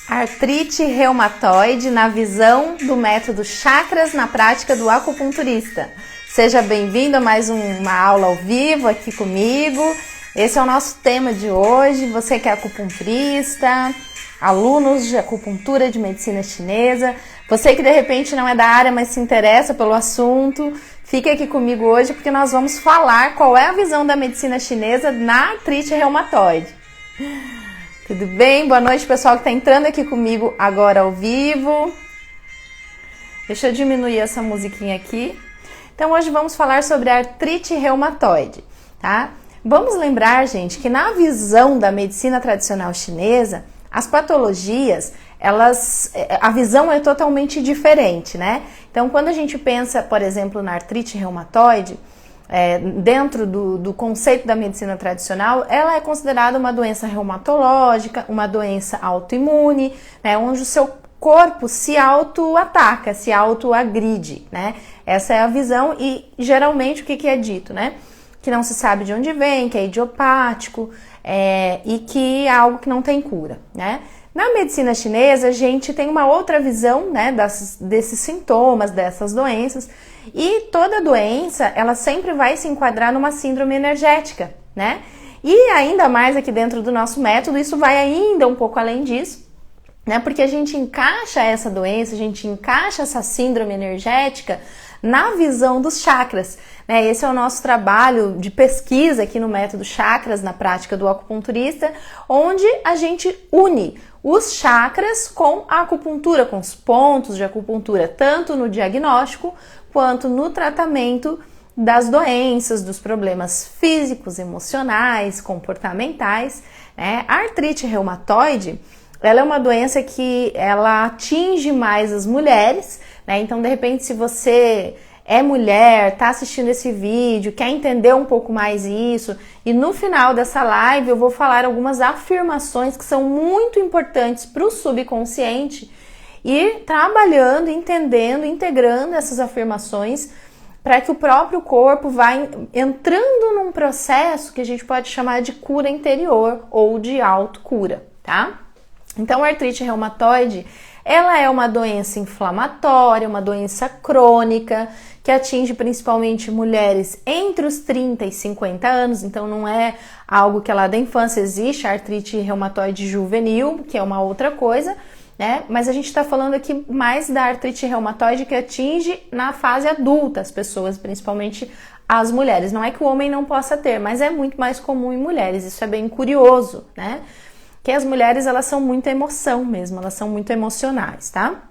Artrite reumatoide na visão do método chakras na prática do acupunturista. Seja bem-vindo a mais uma aula ao vivo aqui comigo. Esse é o nosso tema de hoje. Você que é acupunturista, alunos de acupuntura de medicina chinesa, você que de repente não é da área, mas se interessa pelo assunto, fique aqui comigo hoje porque nós vamos falar qual é a visão da medicina chinesa na artrite reumatoide. Tudo bem? Boa noite, pessoal que está entrando aqui comigo agora ao vivo. Deixa eu diminuir essa musiquinha aqui. Então, hoje vamos falar sobre a artrite reumatoide, tá? Vamos lembrar, gente, que na visão da medicina tradicional chinesa, as patologias, a visão é totalmente diferente, né? Então, quando a gente pensa, por exemplo, na artrite reumatoide, dentro do conceito da medicina tradicional, ela é considerada uma doença reumatológica, uma doença autoimune, né, onde o seu corpo se auto-ataca, se auto-agride, né? Essa é a visão e geralmente o que é dito, né? Que não se sabe de onde vem, que é idiopático e que é algo que não tem cura, né? Na medicina chinesa, a gente tem uma outra visão, né, desses sintomas, dessas doenças, e toda doença, ela sempre vai se enquadrar numa síndrome energética, né? E ainda mais aqui dentro do nosso método, isso vai ainda um pouco além disso, né? Porque a gente encaixa essa doença, a gente encaixa essa síndrome energética na visão dos chakras, né? Esse é o nosso trabalho de pesquisa aqui no método chakras, na prática do acupunturista, onde a gente une os chakras com a acupuntura, com os pontos de acupuntura, tanto no diagnóstico quanto no tratamento das doenças, dos problemas físicos, emocionais, comportamentais, né? A artrite reumatoide, ela é uma doença que ela atinge mais as mulheres, né? Então, de repente, se você é mulher, tá assistindo esse vídeo, quer entender um pouco mais isso, e no final dessa live eu vou falar algumas afirmações que são muito importantes para o subconsciente e trabalhando, entendendo, integrando essas afirmações para que o próprio corpo vá entrando num processo que a gente pode chamar de cura interior ou de autocura, tá? Então, a artrite reumatoide, ela é uma doença inflamatória, uma doença crônica, que atinge principalmente mulheres entre os 30 e 50 anos, então não é algo que é lá da infância. Existe a artrite reumatoide juvenil, que é uma outra coisa, né? Mas a gente está falando aqui mais da artrite reumatoide que atinge na fase adulta as pessoas, principalmente as mulheres. Não é que o homem não possa ter, mas é muito mais comum em mulheres, isso é bem curioso, né? Que as mulheres, elas são muita emoção mesmo, elas são muito emocionais, tá?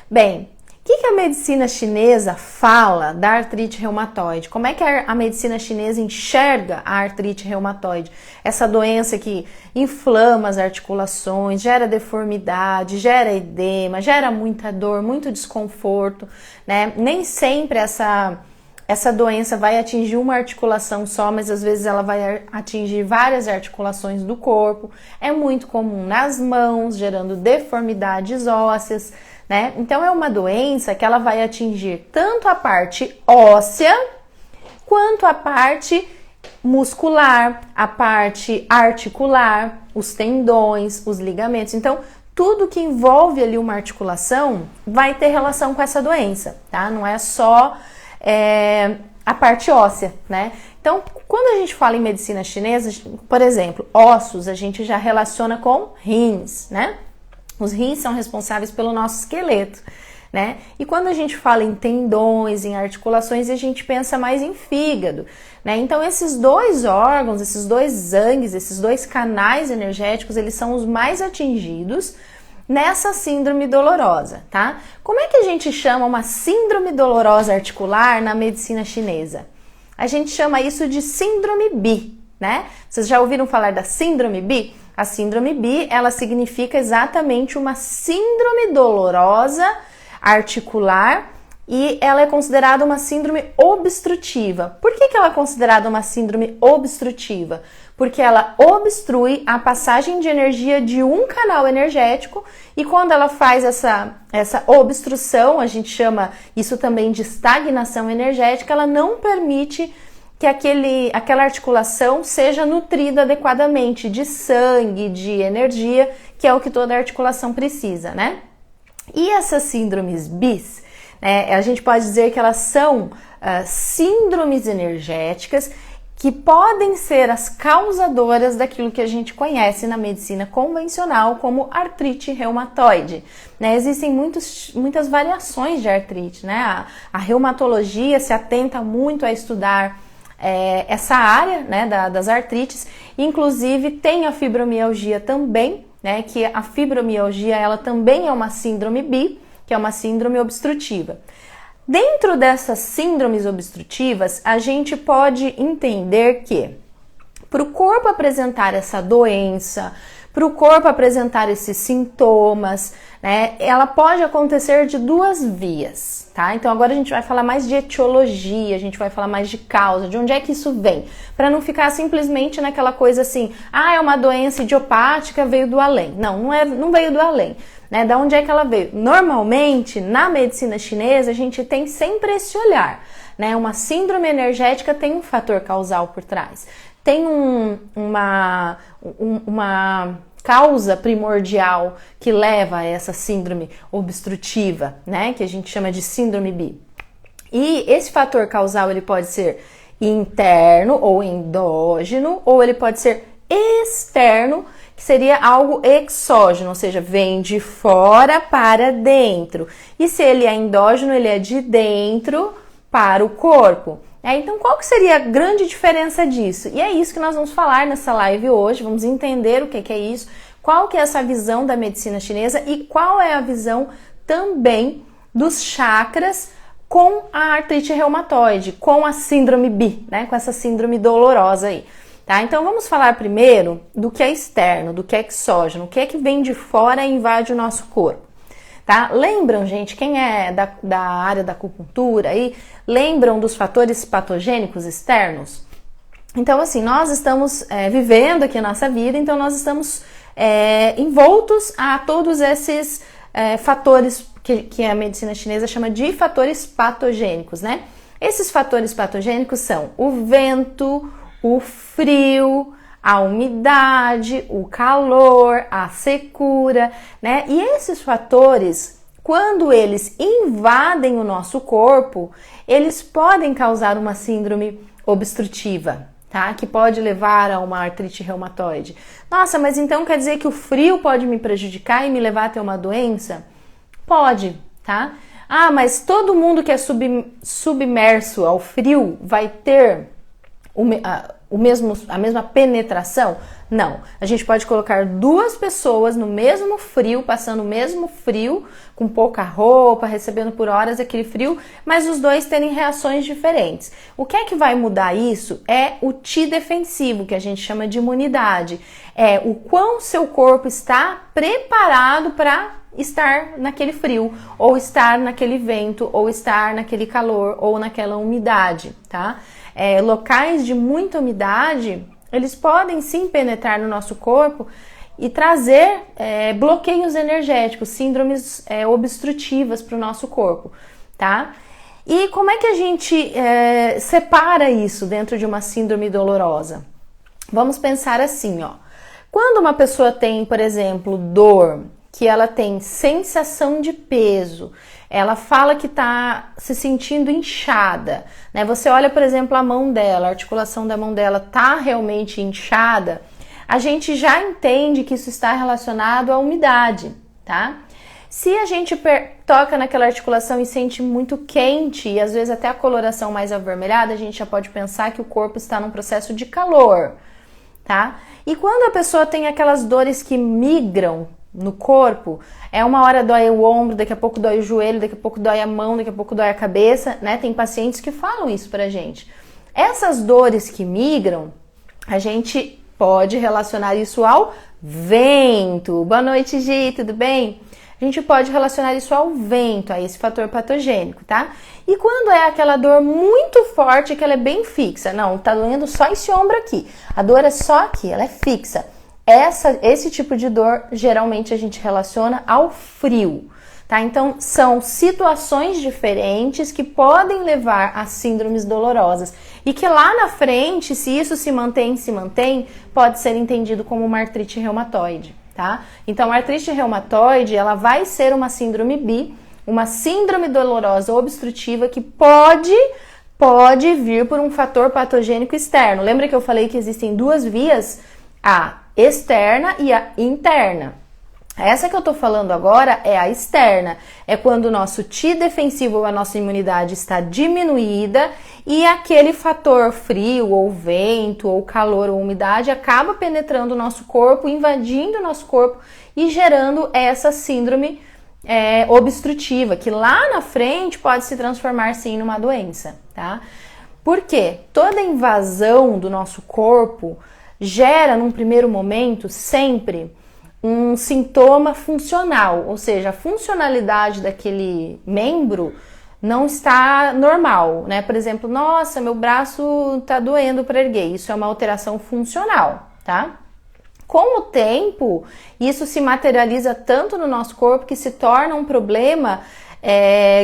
Bem, o que a medicina chinesa fala da artrite reumatoide? Como é que a medicina chinesa enxerga a artrite reumatoide? Essa doença que inflama as articulações, gera deformidade, gera edema, gera muita dor, muito desconforto, né? Nem sempre essa doença vai atingir uma articulação só, mas às vezes ela vai atingir várias articulações do corpo. É muito comum nas mãos, gerando deformidades ósseas, né? Então, é uma doença que ela vai atingir tanto a parte óssea, quanto a parte muscular, a parte articular, os tendões, os ligamentos. Então, tudo que envolve ali uma articulação vai ter relação com essa doença, tá? Não é só a parte óssea, né? Então, quando a gente fala em medicina chinesa, por exemplo, ossos, a gente já relaciona com rins, né? Os rins são responsáveis pelo nosso esqueleto, né? E quando a gente fala em tendões, em articulações, a gente pensa mais em fígado, né? Então, esses dois órgãos, esses dois zangues, esses dois canais energéticos, eles são os mais atingidos nessa síndrome dolorosa, tá? Como é que a gente chama uma síndrome dolorosa articular na medicina chinesa? A gente chama isso de síndrome Bi, né? Vocês já ouviram falar da síndrome Bi? A síndrome Bi, ela significa exatamente uma síndrome dolorosa articular e ela é considerada uma síndrome obstrutiva. Por que ela é considerada uma síndrome obstrutiva? Porque ela obstrui a passagem de energia de um canal energético e quando ela faz essa obstrução, a gente chama isso também de estagnação energética, ela não permite que aquela articulação seja nutrida adequadamente de sangue, de energia que é o que toda articulação precisa, né? E essas síndromes bis, né, a gente pode dizer que elas são síndromes energéticas que podem ser as causadoras daquilo que a gente conhece na medicina convencional como artrite reumatoide. Né? Existem muitas variações de artrite, né? A reumatologia se atenta muito a estudar essa área, né, das artrites, inclusive tem a fibromialgia também, né, que a fibromialgia ela também é uma síndrome bi, que é uma síndrome obstrutiva. Dentro dessas síndromes obstrutivas, a gente pode entender que para o corpo apresentar essa doença, para o corpo apresentar esses sintomas, né, ela pode acontecer de duas vias, tá? Então agora a gente vai falar mais de etiologia, a gente vai falar mais de causa, de onde é que isso vem, para não ficar simplesmente naquela coisa assim, é uma doença idiopática, veio do além. Não veio do além. Né, da onde é que ela veio? Normalmente, na medicina chinesa, a gente tem sempre esse olhar. Né? Uma síndrome energética tem um fator causal por trás. Tem uma causa primordial que leva a essa síndrome obstrutiva, né? Que a gente chama de síndrome bi. E esse fator causal ele pode ser interno ou endógeno, ou ele pode ser externo, que seria algo exógeno, ou seja, vem de fora para dentro. E se ele é endógeno, ele é de dentro para o corpo. Então, qual que seria a grande diferença disso? E é isso que nós vamos falar nessa live hoje, vamos entender o que é isso, qual que é essa visão da medicina chinesa e qual é a visão também dos chakras com a artrite reumatoide, com a síndrome bi, né? Com essa síndrome dolorosa aí. Tá? Então vamos falar primeiro do que é externo, do que é exógeno, o que é que vem de fora e invade o nosso corpo. Tá? Lembram, gente, quem é da área da acupuntura aí, lembram dos fatores patogênicos externos? Então assim, nós estamos vivendo aqui a nossa vida, então nós estamos envoltos a todos esses fatores que a medicina chinesa chama de fatores patogênicos, né? Esses fatores patogênicos são o vento, o frio, a umidade, o calor, a secura, né? E esses fatores, quando eles invadem o nosso corpo, eles podem causar uma síndrome obstrutiva, tá? Que pode levar a uma artrite reumatoide. Nossa, mas então quer dizer que o frio pode me prejudicar e me levar a ter uma doença? Pode, tá? Mas todo mundo que é submerso ao frio vai ter a mesma penetração? Não. A gente pode colocar duas pessoas no mesmo frio, passando o mesmo frio, com pouca roupa, recebendo por horas aquele frio, mas os dois terem reações diferentes. O que é que vai mudar isso? É o Qi defensivo, que a gente chama de imunidade. É o quão seu corpo está preparado para estar naquele frio, ou estar naquele vento, ou estar naquele calor, ou naquela umidade, tá? Locais de muita umidade, eles podem sim penetrar no nosso corpo e trazer bloqueios energéticos, síndromes obstrutivas para o nosso corpo, tá? E como é que a gente separa isso dentro de uma síndrome dolorosa? Vamos pensar assim, ó. Quando uma pessoa tem, por exemplo, dor, que ela tem sensação de peso, ela fala que está se sentindo inchada, né? Você olha, por exemplo, a mão dela, a articulação da mão dela está realmente inchada, a gente já entende que isso está relacionado à umidade, tá? Se a gente toca naquela articulação e sente muito quente e às vezes até a coloração mais avermelhada, a gente já pode pensar que o corpo está num processo de calor, tá? E quando a pessoa tem aquelas dores que migram no corpo, uma hora dói o ombro, daqui a pouco dói o joelho, daqui a pouco dói a mão, daqui a pouco dói a cabeça, né? Tem pacientes que falam isso pra gente. Essas dores que migram, a gente pode relacionar isso ao vento. Boa noite, Gi, tudo bem? A gente pode relacionar isso ao vento, a esse fator patogênico, tá? E quando é aquela dor muito forte, que ela é bem fixa, não, tá doendo só esse ombro aqui, a dor é só aqui, ela é fixa. Esse tipo de dor, geralmente a gente relaciona ao frio, tá? Então, são situações diferentes que podem levar a síndromes dolorosas e que lá na frente, se isso se mantém, pode ser entendido como uma artrite reumatoide, tá? tá? Então, a artrite reumatoide, ela vai ser uma síndrome bi, uma síndrome dolorosa obstrutiva que pode vir por um fator patogênico externo. Lembra que eu falei que existem duas vias? A externa e a interna. Essa que eu tô falando agora é a externa. É quando o nosso T defensivo ou a nossa imunidade está diminuída e aquele fator frio, ou vento, ou calor, ou umidade acaba penetrando o nosso corpo, invadindo o nosso corpo e gerando essa síndrome obstrutiva, que lá na frente pode se transformar sim numa doença, tá? Por quê? Toda invasão do nosso corpo gera, num primeiro momento, sempre um sintoma funcional, ou seja, a funcionalidade daquele membro não está normal, né? Por exemplo, nossa, meu braço tá doendo para erguer. Isso é uma alteração funcional, tá? Com o tempo, isso se materializa tanto no nosso corpo que se torna um problema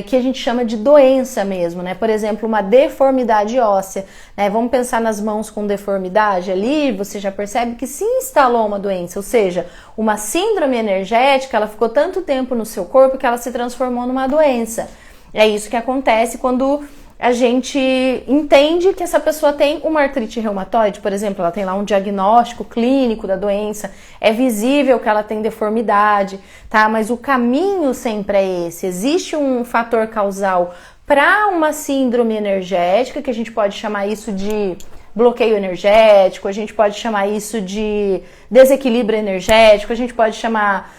que a gente chama de doença mesmo, né? Por exemplo, uma deformidade óssea, né? Vamos pensar nas mãos com deformidade ali, você já percebe que se instalou uma doença, ou seja, uma síndrome energética, ela ficou tanto tempo no seu corpo que ela se transformou numa doença. É isso que acontece quando a gente entende que essa pessoa tem uma artrite reumatoide, por exemplo, ela tem lá um diagnóstico clínico da doença, é visível que ela tem deformidade, tá? Mas o caminho sempre é esse. Existe um fator causal para uma síndrome energética, que a gente pode chamar isso de bloqueio energético, a gente pode chamar isso de desequilíbrio energético, a gente pode chamar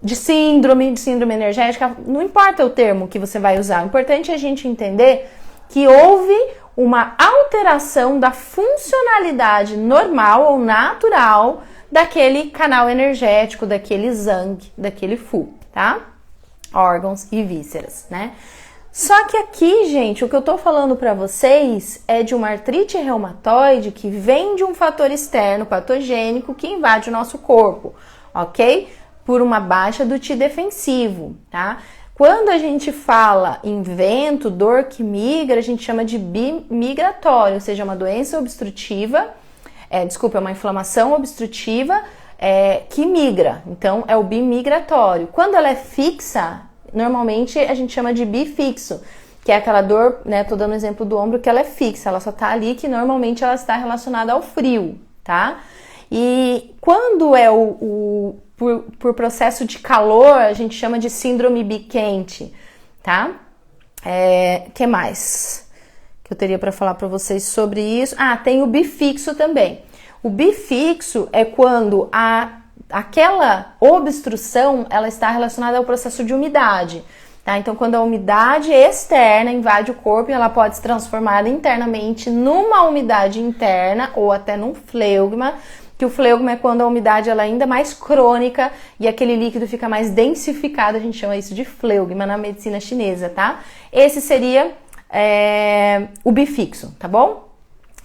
de síndrome energética, não importa o termo que você vai usar, o importante é a gente entender que houve uma alteração da funcionalidade normal ou natural daquele canal energético, daquele Zang, daquele Fu, tá? Órgãos e vísceras, né? Só que aqui, gente, o que eu tô falando pra vocês é de uma artrite reumatoide que vem de um fator externo patogênico que invade o nosso corpo, ok? Por uma baixa do T defensivo, tá? Quando a gente fala em vento, dor que migra, a gente chama de bimigratório, ou seja, uma doença obstrutiva, uma inflamação obstrutiva que migra, então é o bimigratório. Quando ela é fixa, normalmente a gente chama de bifixo, que é aquela dor, né, tô dando o exemplo do ombro, que ela é fixa, ela só tá ali, que normalmente ela está relacionada ao frio, tá? E quando é por processo de calor, a gente chama de síndrome biquente, tá? Que mais que eu teria para falar para vocês sobre isso? Tem o bifixo também. O bifixo é quando aquela obstrução, ela está relacionada ao processo de umidade, tá? Então, quando a umidade externa invade o corpo, ela pode se transformar internamente numa umidade interna ou até num fleugma, que o fleugma é quando a umidade ela é ainda mais crônica e aquele líquido fica mais densificado, a gente chama isso de fleugma na medicina chinesa, tá? Esse seria o bifixo, tá bom?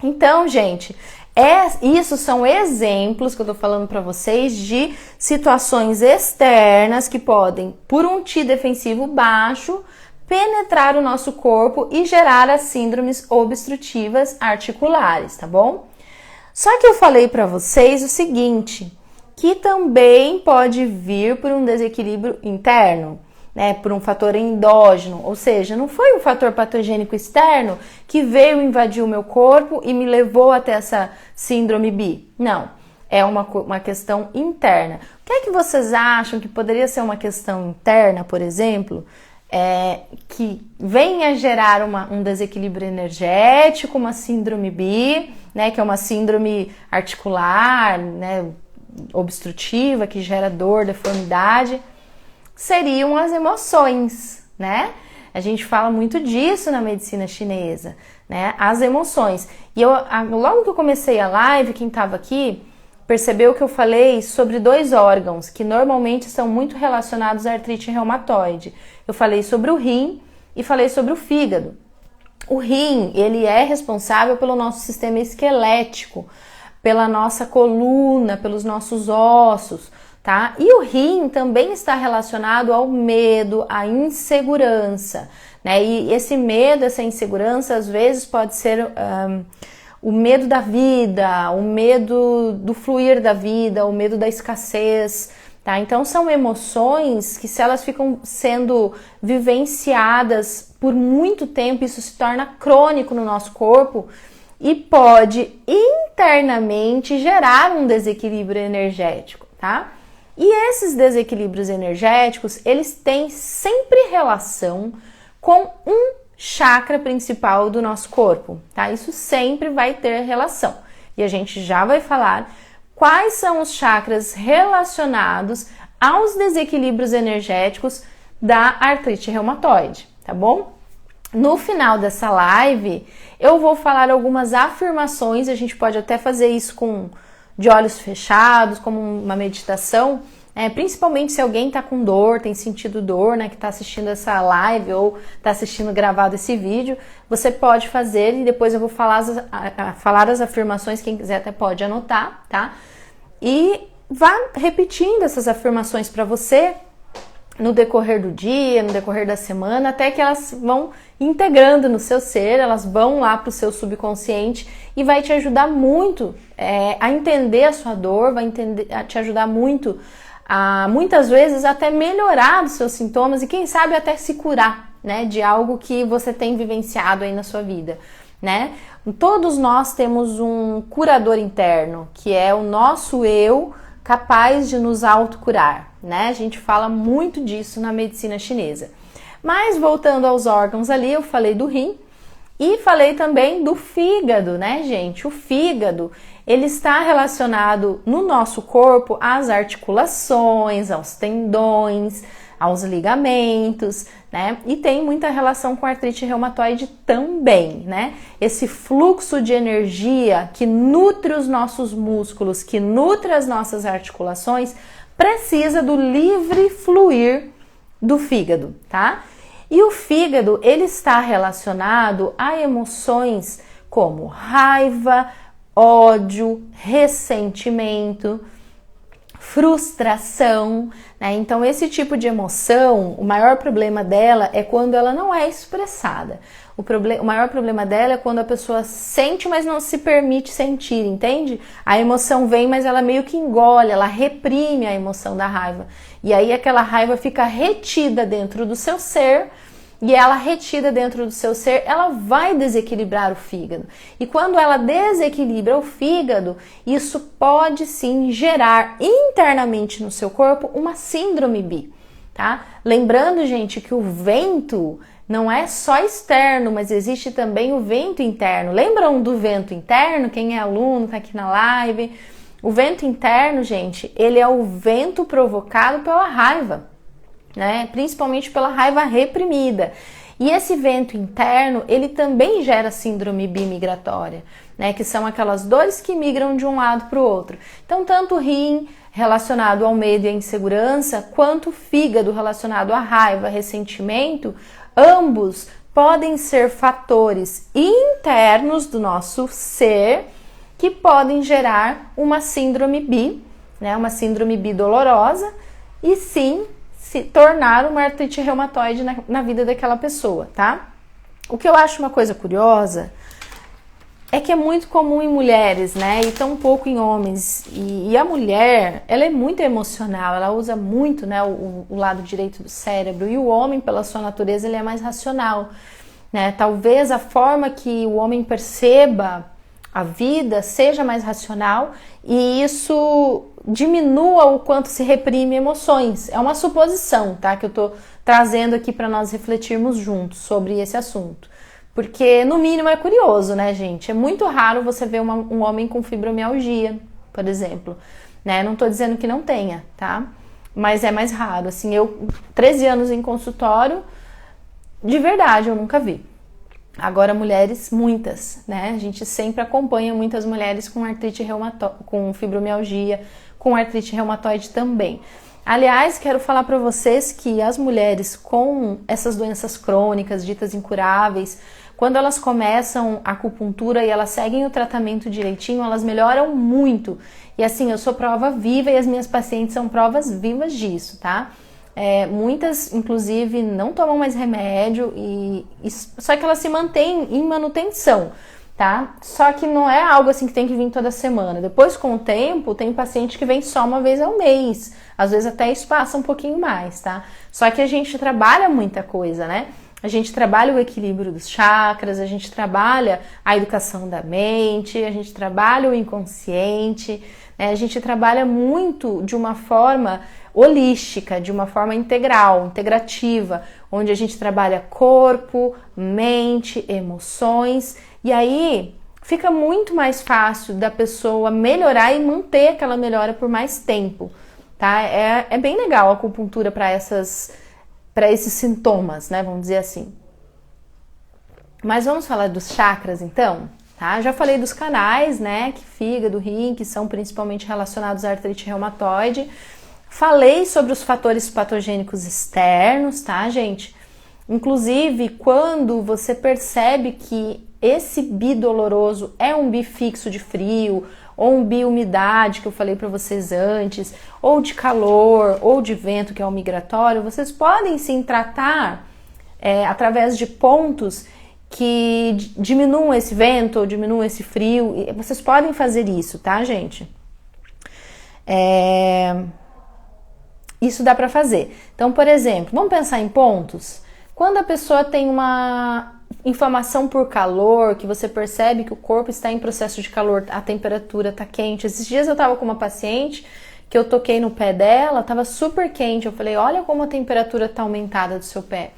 Então, gente, isso são exemplos que eu tô falando para vocês de situações externas que podem, por um T defensivo baixo, penetrar o nosso corpo e gerar as síndromes obstrutivas articulares, tá bom? Só que eu falei para vocês o seguinte, que também pode vir por um desequilíbrio interno, né, por um fator endógeno, ou seja, não foi um fator patogênico externo que veio invadir o meu corpo e me levou até essa síndrome bi. Não, é uma questão interna. O que é que vocês acham que poderia ser uma questão interna, por exemplo, que venha gerar um desequilíbrio energético, uma síndrome bi, né, que é uma síndrome articular, né, obstrutiva, que gera dor, deformidade? Seriam as emoções, né? A gente fala muito disso na medicina chinesa, né? As emoções. E logo que eu comecei a live, quem estava aqui percebeu que eu falei sobre 2 órgãos que normalmente são muito relacionados à artrite reumatoide. Eu falei sobre o rim e falei sobre o fígado. O rim, ele é responsável pelo nosso sistema esquelético, pela nossa coluna, pelos nossos ossos, tá? E o rim também está relacionado ao medo, à insegurança, né? E esse medo, essa insegurança, às vezes pode ser o medo da vida, o medo do fluir da vida, o medo da escassez, tá? Então são emoções que, se elas ficam sendo vivenciadas por muito tempo, isso se torna crônico no nosso corpo e pode internamente gerar um desequilíbrio energético, tá? E esses desequilíbrios energéticos, eles têm sempre relação com um chakra principal do nosso corpo, tá? Isso sempre vai ter relação. E a gente já vai falar quais são os chakras relacionados aos desequilíbrios energéticos da artrite reumatoide, tá bom? No final dessa live, eu vou falar algumas afirmações, a gente pode até fazer isso de olhos fechados, como uma meditação, principalmente se alguém tá com dor, tem sentido dor, né, que tá assistindo essa live ou tá assistindo gravado esse vídeo, você pode fazer e depois eu vou falar as afirmações, quem quiser até pode anotar, tá? E vá repetindo essas afirmações para você no decorrer do dia, no decorrer da semana, até que elas vão integrando no seu ser, elas vão lá para o seu subconsciente e vai te ajudar muito a entender a sua dor, a te ajudar muito a, muitas vezes, até melhorar os seus sintomas e quem sabe até se curar, né, de algo que você tem vivenciado aí na sua vida, né? Todos nós temos um curador interno, que é o nosso eu capaz de nos autocurar, né? A gente fala muito disso na medicina chinesa. Mas voltando aos órgãos ali, eu falei do rim e falei também do fígado, né, gente? O fígado, ele está relacionado no nosso corpo às articulações, aos tendões, aos ligamentos, né? E tem muita relação com a artrite reumatoide também, né? Esse fluxo de energia que nutre os nossos músculos, que nutre as nossas articulações, precisa do livre fluir do fígado, tá? E o fígado, ele está relacionado a emoções como raiva, ódio, ressentimento, frustração, né? Então esse tipo de emoção, o maior problema dela é quando ela não é expressada. O maior problema dela é quando a pessoa sente, mas não se permite sentir, entende? A emoção vem, mas ela meio que engole, ela reprime a emoção da raiva. E aí aquela raiva fica retida dentro do seu ser, e ela retida dentro do seu ser, ela vai desequilibrar o fígado. E quando ela desequilibra o fígado, isso pode sim gerar internamente no seu corpo uma síndrome BI, tá? Lembrando, gente, que o vento não é só externo, mas existe também o vento interno. Lembram do vento interno? Quem é aluno, tá aqui na live. O vento interno, gente, ele é o vento provocado pela raiva, né? Principalmente pela raiva reprimida. E esse vento interno, ele também gera síndrome bimigratória, né? Que são aquelas dores que migram de um lado para o outro. Então, tanto o rim relacionado ao medo e à insegurança, quanto o fígado relacionado à raiva, ressentimento, ambos podem ser fatores internos do nosso ser que podem gerar uma síndrome bi, né? Uma síndrome bi dolorosa e sim se tornar uma artrite reumatoide na vida daquela pessoa, tá? O que eu acho uma coisa curiosa é que é muito comum em mulheres, né? E tão pouco em homens. E a mulher, ela é muito emocional, ela usa muito, né, o lado direito do cérebro. E o homem, pela sua natureza, ele é mais racional, né? Talvez a forma que o homem perceba a vida seja mais racional e isso diminua o quanto se reprime emoções. É uma suposição, tá? Que eu tô trazendo aqui para nós refletirmos juntos sobre esse assunto. Porque, no mínimo, é curioso, né, gente? É muito raro você ver um homem com fibromialgia, por exemplo, né? Não tô dizendo que não tenha, tá? Mas é mais raro. Assim, eu, 13 anos em consultório, de verdade, eu nunca vi. Agora, mulheres, muitas, né? A gente sempre acompanha muitas mulheres com artrite reumatoide, com fibromialgia, com artrite reumatoide também. Aliás, quero falar para vocês que as mulheres com essas doenças crônicas, ditas incuráveis, quando elas começam a acupuntura e elas seguem o tratamento direitinho, elas melhoram muito. E assim, eu sou prova viva e as minhas pacientes são provas vivas disso, tá? Muitas, inclusive, não tomam mais remédio, só que elas se mantêm em manutenção, tá? Só que não é algo assim que tem que vir toda semana. Depois, com o tempo, tem paciente que vem só uma vez ao mês. Às vezes até isso passa um pouquinho mais, tá? Só que a gente trabalha muita coisa, né? A gente trabalha o equilíbrio dos chakras, a gente trabalha a educação da mente, a gente trabalha o inconsciente, né? A gente trabalha muito de uma forma holística, de uma forma integral, integrativa, onde a gente trabalha corpo, mente, emoções, e aí fica muito mais fácil da pessoa melhorar e manter aquela melhora por mais tempo, tá? É bem legal a acupuntura para esses sintomas, né? Vamos dizer assim. Mas vamos falar dos chakras, então? Tá? Já falei dos canais, né? Que fígado, rim, que são principalmente relacionados à artrite reumatoide. Falei sobre os fatores patogênicos externos, tá, gente? Inclusive, quando você percebe que esse bi doloroso é um bi fixo de frio, ou um bi umidade, que eu falei para vocês antes, ou de calor, ou de vento, que é o migratório, vocês podem sim tratar através de pontos que diminuam esse vento ou diminuam esse frio. Vocês podem fazer isso, tá, gente? Isso dá para fazer. Então, por exemplo, vamos pensar em pontos? Quando a pessoa tem uma inflamação por calor, que você percebe que o corpo está em processo de calor, a temperatura está quente. Esses dias eu estava com uma paciente que eu toquei no pé dela, estava super quente. Eu falei, olha como a temperatura está aumentada do seu pé.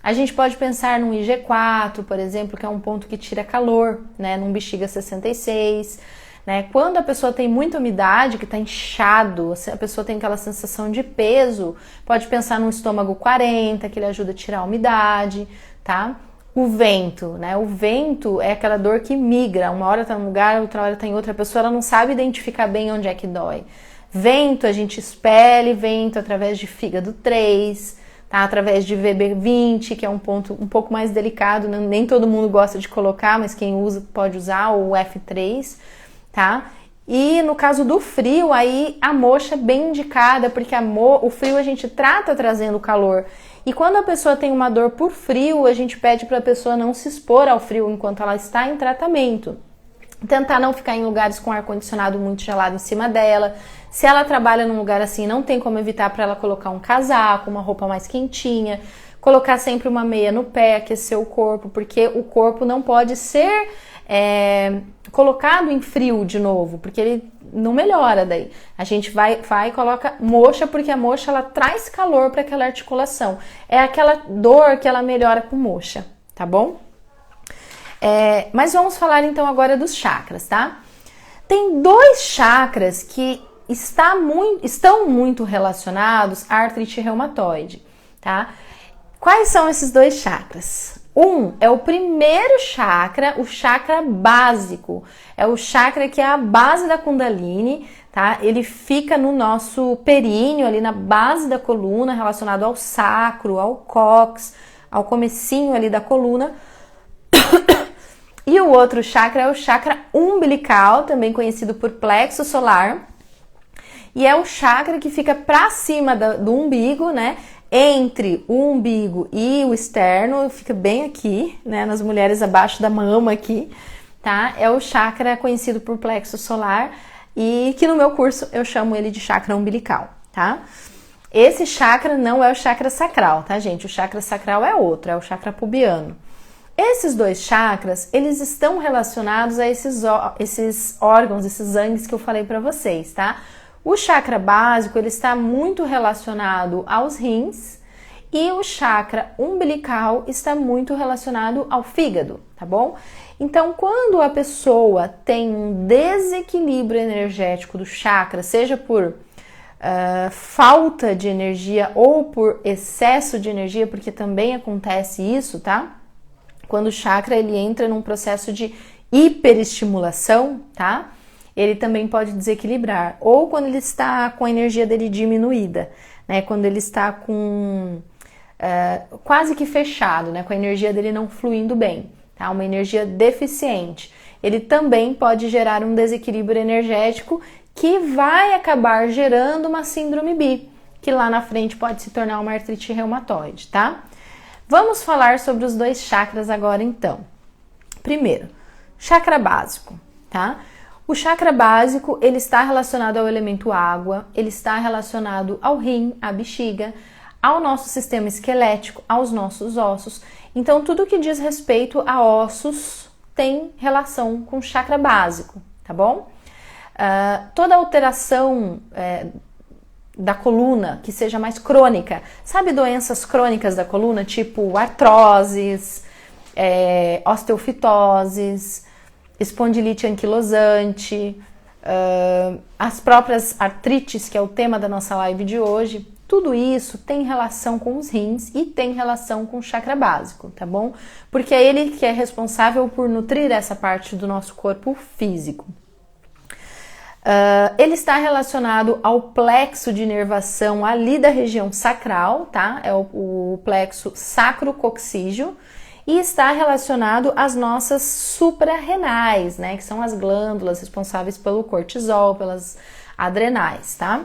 A gente pode pensar num IG4, por exemplo, que é um ponto que tira calor, né? Num bexiga 66, né? Quando a pessoa tem muita umidade, que está inchado, a pessoa tem aquela sensação de peso, pode pensar num estômago 40, que ele ajuda a tirar a umidade, tá? O vento, né? O vento é aquela dor que migra, uma hora tá num lugar, outra hora tá em outra, a pessoa ela não sabe identificar bem onde é que dói. Vento, a gente expele vento através de fígado 3, tá? Através de VB20, que é um ponto um pouco mais delicado, né? Nem todo mundo gosta de colocar, mas quem usa pode usar o F3, tá? E no caso do frio, aí a moxa é bem indicada, porque o frio a gente trata trazendo calor. E quando a pessoa tem uma dor por frio, a gente pede para a pessoa não se expor ao frio enquanto ela está em tratamento. Tentar não ficar em lugares com ar-condicionado muito gelado em cima dela. Se ela trabalha num lugar assim, não tem como evitar para ela colocar um casaco, uma roupa mais quentinha. Colocar sempre uma meia no pé, aquecer o corpo, porque o corpo não pode ser colocado em frio de novo, porque ele não melhora daí. A gente vai e coloca moxa, porque a moxa ela traz calor para aquela articulação. É aquela dor que ela melhora com moxa, tá bom? Mas vamos falar então agora dos chakras, tá? Tem 2 chakras que estão muito relacionados à artrite reumatoide, tá? Quais são esses 2 chakras? Um é o primeiro chakra, o chakra básico. É o chakra que é a base da Kundalini, tá? Ele fica no nosso períneo, ali na base da coluna, relacionado ao sacro, ao cóccix, ao comecinho ali da coluna. E o outro chakra é o chakra umbilical, também conhecido por plexo solar. E é o chakra que fica para cima do umbigo, né? Entre o umbigo e o externo, fica bem aqui, né? Nas mulheres abaixo da mama aqui, tá? É o chakra conhecido por plexo solar e que no meu curso eu chamo ele de chakra umbilical, tá? Esse chakra não é o chakra sacral, tá, gente? O chakra sacral é outro, é o chakra pubiano. Esses 2 chakras, eles estão relacionados a esses órgãos, esses zangues que eu falei para vocês, tá? O chakra básico, ele está muito relacionado aos rins e o chakra umbilical está muito relacionado ao fígado, tá bom? Então, quando a pessoa tem um desequilíbrio energético do chakra, seja por falta de energia ou por excesso de energia, porque também acontece isso, tá? Quando o chakra ele entra num processo de hiperestimulação, tá? Ele também pode desequilibrar. Ou quando ele está com a energia dele diminuída, né? Quando ele está com quase que fechado, né? Com a energia dele não fluindo bem, tá? Uma energia deficiente. Ele também pode gerar um desequilíbrio energético que vai acabar gerando uma síndrome bi, que lá na frente pode se tornar uma artrite reumatoide, tá? Vamos falar sobre os 2 chakras agora então. Primeiro, chakra básico, tá? O chakra básico, ele está relacionado ao elemento água, ele está relacionado ao rim, à bexiga, ao nosso sistema esquelético, aos nossos ossos. Então, tudo que diz respeito a ossos tem relação com o chakra básico, tá bom? Toda alteração da coluna que seja mais crônica, sabe doenças crônicas da coluna, tipo artroses, osteofitoses, espondilite anquilosante, as próprias artrites, que é o tema da nossa live de hoje, tudo isso tem relação com os rins e tem relação com o chakra básico, tá bom? Porque é ele que é responsável por nutrir essa parte do nosso corpo físico. Ele está relacionado ao plexo de inervação ali da região sacral, tá? É o plexo sacrococcígeo. E está relacionado às nossas suprarrenais, né? Que são as glândulas responsáveis pelo cortisol, pelas adrenais, tá?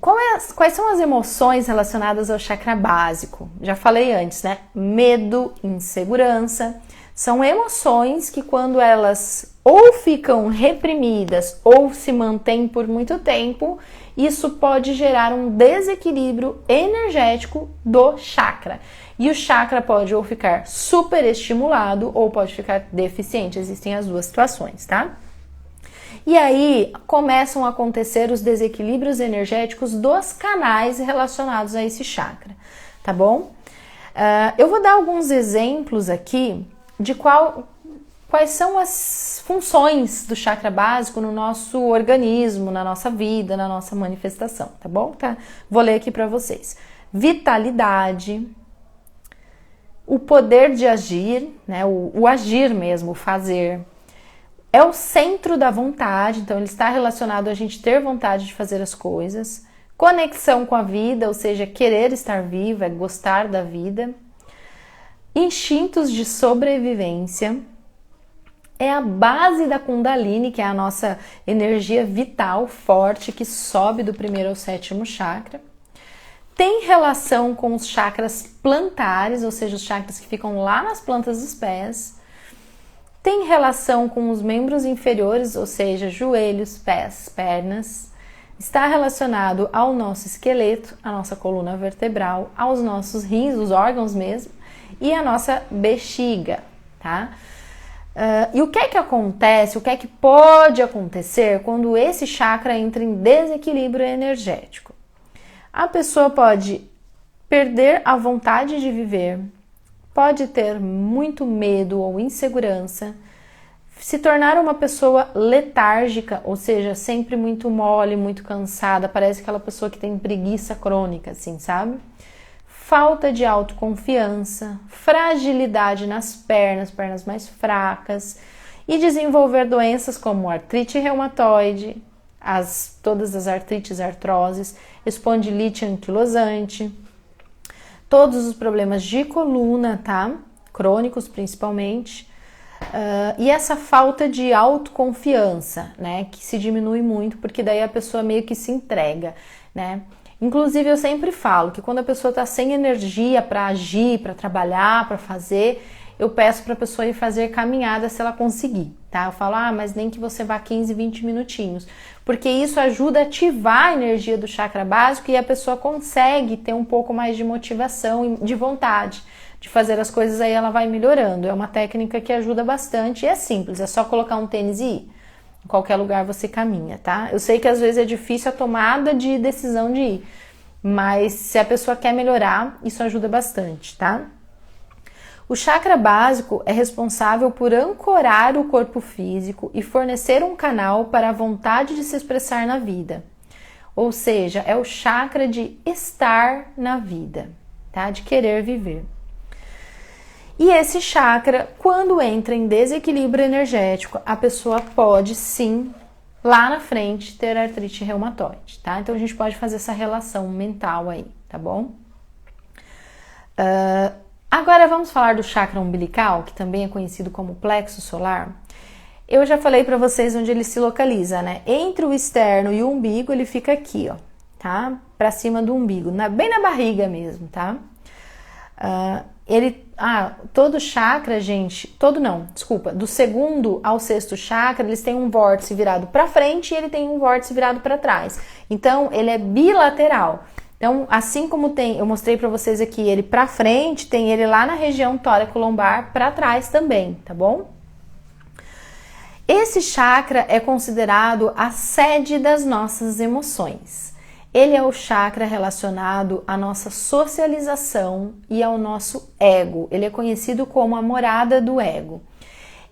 Quais são as emoções relacionadas ao chakra básico? Já falei antes, né? Medo, insegurança. São emoções que, quando elas ou ficam reprimidas ou se mantêm por muito tempo, isso pode gerar um desequilíbrio energético do chakra. E o chakra pode ou ficar superestimulado ou pode ficar deficiente. Existem as duas situações, tá? E aí começam a acontecer os desequilíbrios energéticos dos canais relacionados a esse chakra, tá bom? Eu vou dar alguns exemplos aqui de quais são as funções do chakra básico no nosso organismo, na nossa vida, na nossa manifestação, tá bom? Tá? Vou ler aqui para vocês. Vitalidade, o poder de agir, né? O agir mesmo, o fazer. É o centro da vontade, então ele está relacionado a gente ter vontade de fazer as coisas. Conexão com a vida, ou seja, querer estar vivo, é gostar da vida. Instintos de sobrevivência. É a base da Kundalini, que é a nossa energia vital, forte, que sobe do primeiro ao sétimo chakra. Tem relação com os chakras plantares, ou seja, os chakras que ficam lá nas plantas dos pés. Tem relação com os membros inferiores, ou seja, joelhos, pés, pernas. Está relacionado ao nosso esqueleto, à nossa coluna vertebral, aos nossos rins, os órgãos mesmo, e a nossa bexiga, tá? E o que é que acontece, o que é que pode acontecer quando esse chakra entra em desequilíbrio energético? A pessoa pode perder a vontade de viver, pode ter muito medo ou insegurança, se tornar uma pessoa letárgica, ou seja, sempre muito mole, muito cansada, parece aquela pessoa que tem preguiça crônica, assim, sabe? Falta de autoconfiança, fragilidade nas pernas mais fracas e desenvolver doenças como artrite reumatoide, todas as artrites, artroses, espondilite anquilosante, todos os problemas de coluna, tá? Crônicos principalmente, e essa falta de autoconfiança, né? Que se diminui muito, porque daí a pessoa meio que se entrega, né? Inclusive, eu sempre falo que quando a pessoa está sem energia para agir, para trabalhar, para fazer, eu peço para a pessoa ir fazer caminhada se ela conseguir, tá? Eu falo, mas nem que você vá 15, 20 minutinhos, porque isso ajuda a ativar a energia do chakra básico e a pessoa consegue ter um pouco mais de motivação e de vontade de fazer as coisas, aí ela vai melhorando. É uma técnica que ajuda bastante e é simples, é só colocar um tênis e ir. Em qualquer lugar você caminha, tá? Eu sei que às vezes é difícil a tomada de decisão de ir, mas se a pessoa quer melhorar, isso ajuda bastante, tá? O chakra básico é responsável por ancorar o corpo físico e fornecer um canal para a vontade de se expressar na vida. Ou seja, é o chakra de estar na vida, tá? De querer viver. E esse chakra, quando entra em desequilíbrio energético, a pessoa pode sim, lá na frente, ter artrite reumatoide, tá? Então a gente pode fazer essa relação mental aí, tá bom? Agora vamos falar do chakra umbilical, que também é conhecido como plexo solar. Eu já falei para vocês onde ele se localiza, né? Entre o externo e o umbigo, ele fica aqui, ó, tá? Pra cima do umbigo, bem na barriga mesmo, tá? todo chakra, gente, todo não, desculpa, do segundo ao sexto chakra, eles têm um vórtice virado para frente e ele tem um vórtice virado para trás. Então, ele é bilateral. Então, assim como eu mostrei para vocês aqui ele para frente, tem ele lá na região tóraco-lombar para trás também, tá bom? Esse chakra é considerado a sede das nossas emoções. Ele é o chakra relacionado à nossa socialização e ao nosso ego. Ele é conhecido como a morada do ego.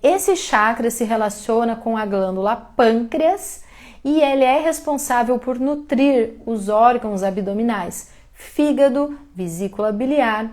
Esse chakra se relaciona com a glândula pâncreas e ele é responsável por nutrir os órgãos abdominais, fígado, vesícula biliar